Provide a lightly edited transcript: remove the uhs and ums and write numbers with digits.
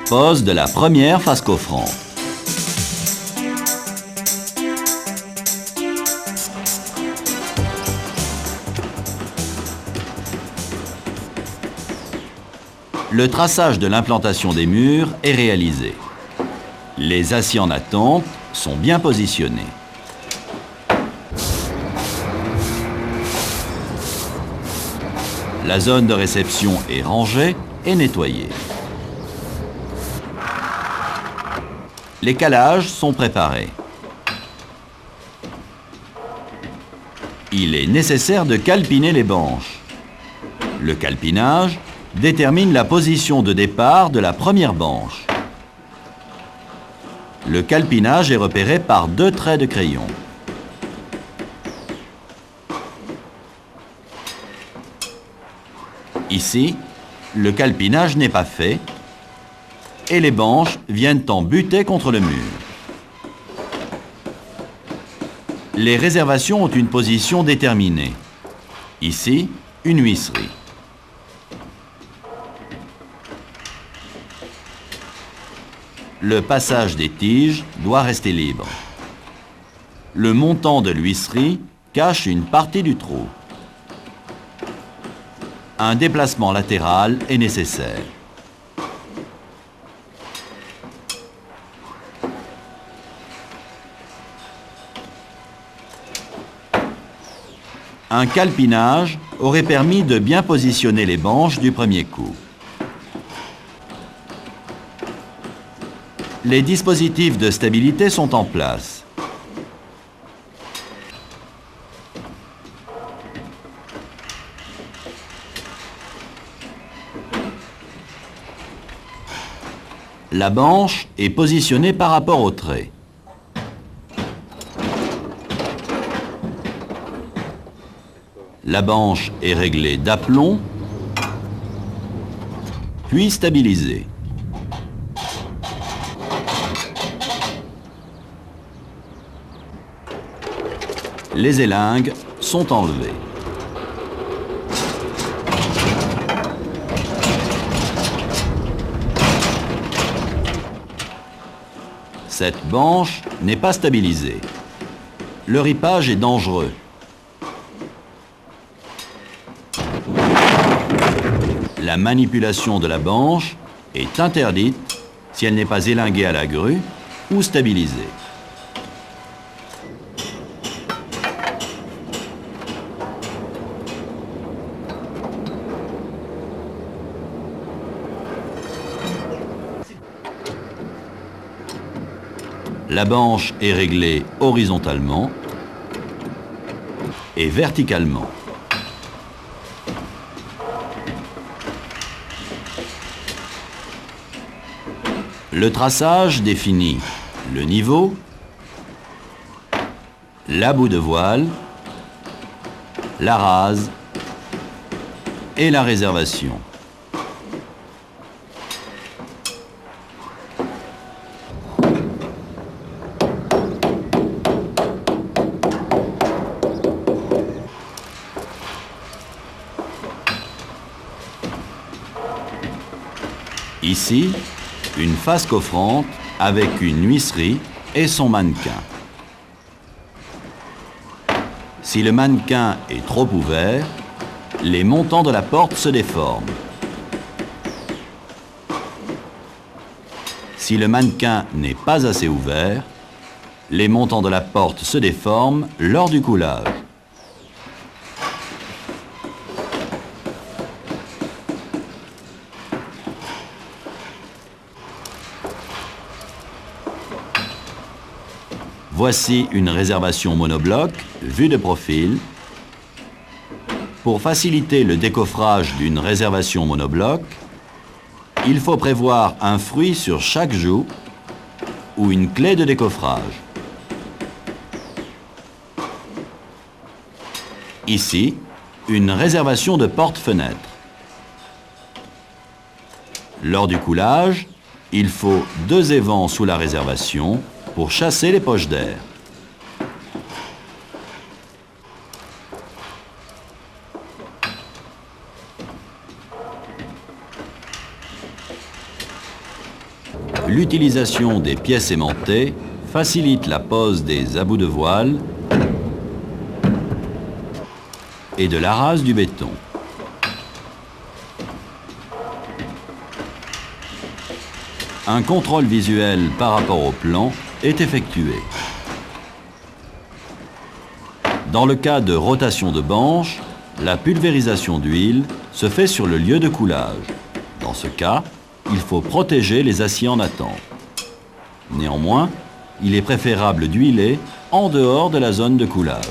Pose de la première face coffrant. Le traçage de l'implantation des murs est réalisé. Les aciers en attente sont bien positionnés. La zone de réception est rangée et nettoyée. Les calages sont préparés. Il est nécessaire de calpiner les banches. Le calpinage détermine la position de départ de la première banche. Le calpinage est repéré par 2 traits de crayon. Ici, le calpinage n'est pas fait et les banches viennent en buter contre le mur. Les réservations ont une position déterminée. Ici, une huisserie. Le passage des tiges doit rester libre. Le montant de l'huisserie cache une partie du trou. Un déplacement latéral est nécessaire. Un calpinage aurait permis de bien positionner les banches du premier coup. Les dispositifs de stabilité sont en place. La banche est positionnée par rapport au trait. La banche est réglée d'aplomb, puis stabilisée. Les élingues sont enlevées. Cette banche n'est pas stabilisée. Le ripage est dangereux. La manipulation de la banche est interdite si elle n'est pas élinguée à la grue ou stabilisée. La banche est réglée horizontalement et verticalement. Le traçage définit le niveau, la boue de voile, la rase et la réservation. Ici, une face coffrante avec une huisserie et son mannequin. Si le mannequin est trop ouvert, les montants de la porte se déforment. Si le mannequin n'est pas assez ouvert, les montants de la porte se déforment lors du coulage. Voici une réservation monobloc, vue de profil. Pour faciliter le décoffrage d'une réservation monobloc, il faut prévoir un fruit sur chaque joue ou une clé de décoffrage. Ici, une réservation de porte-fenêtre. Lors du coulage, il faut 2 évents sous la réservation pour chasser les poches d'air. L'utilisation des pièces aimantées facilite la pose des abouts de voile et de la rase du béton. Un contrôle visuel par rapport au plan est effectué. Dans le cas de rotation de banche, la pulvérisation d'huile se fait sur le lieu de coulage. Dans ce cas, il faut protéger les aciers en attente. Néanmoins, il est préférable d'huiler en dehors de la zone de coulage.